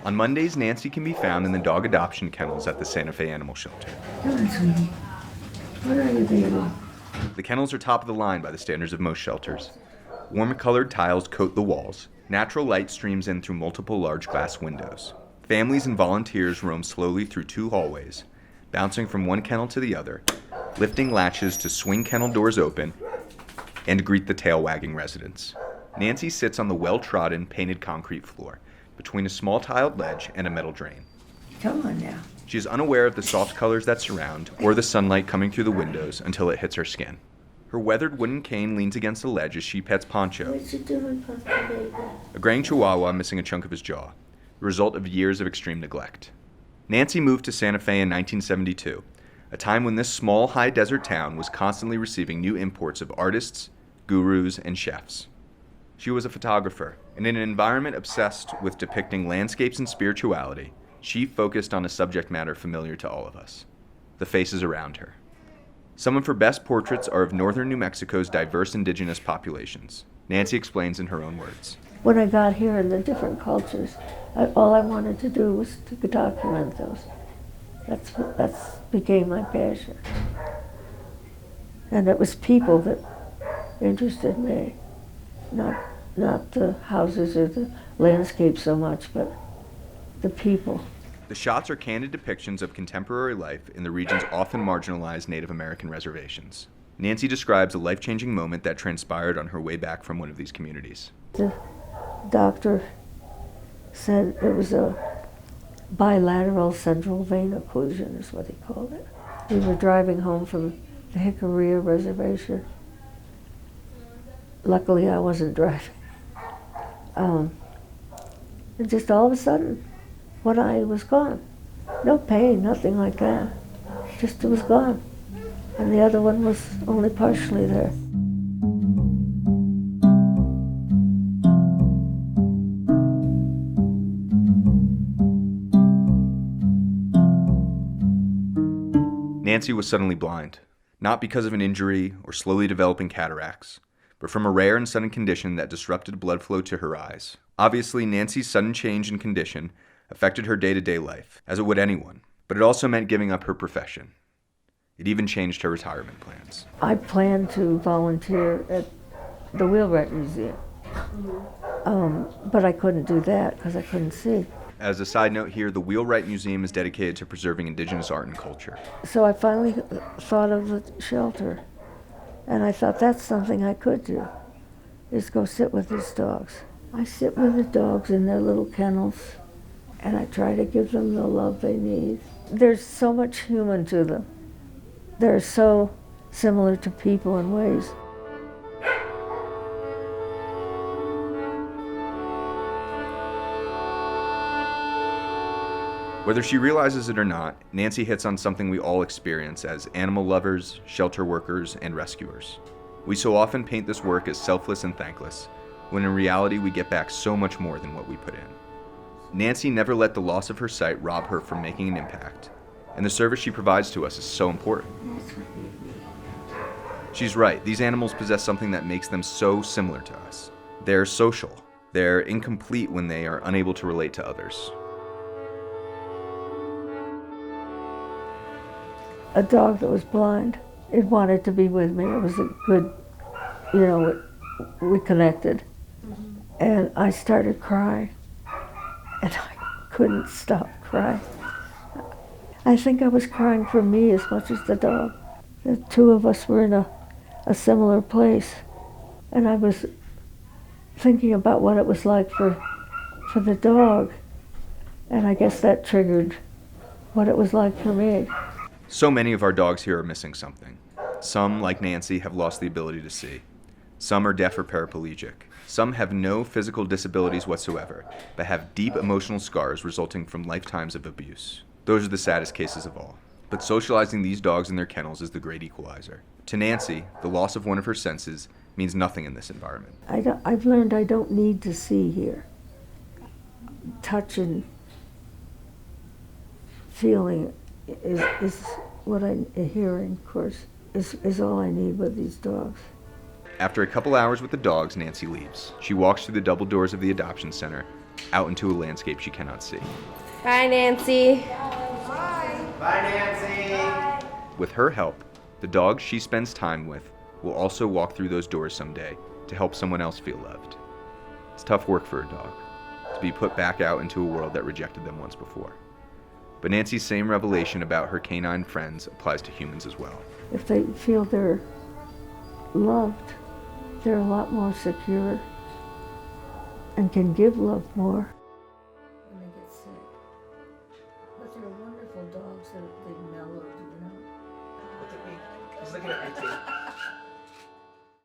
On Mondays, Nancy can be found in the dog adoption kennels at the Santa Fe Animal Shelter. Come on, sweetie. What are you, baby? The kennels are top of the line by the standards of most shelters. Warm-colored tiles coat the walls. Natural light streams in through multiple large glass windows. Families and volunteers roam slowly through 2 hallways, bouncing from one kennel to the other, lifting latches to swing kennel doors open and greet the tail-wagging residents. Nancy sits on the well-trodden, painted concrete floor, between a small tiled ledge and a metal drain. Come on now. She is unaware of the soft colors that surround, or the sunlight coming through the windows until it hits her skin. Her weathered wooden cane leans against the ledge as she pets Poncho, What you doing, puppy baby? a graying chihuahua missing a chunk of his jaw, the result of years of extreme neglect. Nancy moved to Santa Fe in 1972, a time when this small, high-desert town was constantly receiving new imports of artists, gurus, and chefs. She was a photographer, and in an environment obsessed with depicting landscapes and spirituality, she focused on a subject matter familiar to all of us: the faces around her. Some of her best portraits are of northern New Mexico's diverse indigenous populations. Nancy explains in her own words. When I got here in the different cultures, all I wanted to do was to document those. That's became my passion. And it was people that interested me, not the houses or the landscape so much, but the people. The shots are candid depictions of contemporary life in the region's often marginalized Native American reservations. Nancy describes a life-changing moment that transpired on her way back from one of these communities. The doctor said it was a bilateral central vein occlusion, is what he called it. We were driving home from the Jicarilla Reservation. Luckily, I wasn't driving. And just all of a sudden, one eye was gone. No pain, nothing like that. Just it was gone. And the other one was only partially there. Nancy was suddenly blind, not because of an injury or slowly developing cataracts, but from a rare and sudden condition that disrupted blood flow to her eyes. Obviously, Nancy's sudden change in condition affected her day-to-day life, as it would anyone, but it also meant giving up her profession. It even changed her retirement plans. I planned to volunteer at the Wheelwright Museum, but I couldn't do that because I couldn't see. As a side note here, the Wheelwright Museum is dedicated to preserving indigenous art and culture. So I finally thought of the shelter, and I thought that's something I could do, is go sit with these dogs. I sit with the dogs in their little kennels, and I try to give them the love they need. There's so much human to them. They're so similar to people in ways. Whether she realizes it or not, Nancy hits on something we all experience as animal lovers, shelter workers, and rescuers. We so often paint this work as selfless and thankless, when in reality we get back so much more than what we put in. Nancy never let the loss of her sight rob her from making an impact, and the service she provides to us is so important. She's right, these animals possess something that makes them so similar to us. They're social. They're incomplete when they are unable to relate to others. A dog that was blind, it wanted to be with me. It was a good, we connected. And I started crying, and I couldn't stop crying. I think I was crying for me as much as the dog. The two of us were in a similar place, and I was thinking about what it was like for the dog, and I guess that triggered what it was like for me. So many of our dogs here are missing something. Some, like Nancy, have lost the ability to see. Some are deaf or paraplegic. Some have no physical disabilities whatsoever, but have deep emotional scars resulting from lifetimes of abuse. Those are the saddest cases of all. But socializing these dogs in their kennels is the great equalizer. To Nancy, the loss of one of her senses means nothing in this environment. I've learned I don't need to see here. Touch and feeling is what hearing, of course, is all I need with these dogs. After a couple hours with the dogs, Nancy leaves. She walks through the double doors of the adoption center, out into a landscape she cannot see. Bye, Nancy. Bye, Nancy! With her help, the dog she spends time with will also walk through those doors someday to help someone else feel loved. It's tough work for a dog, to be put back out into a world that rejected them once before. But Nancy's same revelation about her canine friends applies to humans as well. If they feel they're loved, they're a lot more secure and can give love more.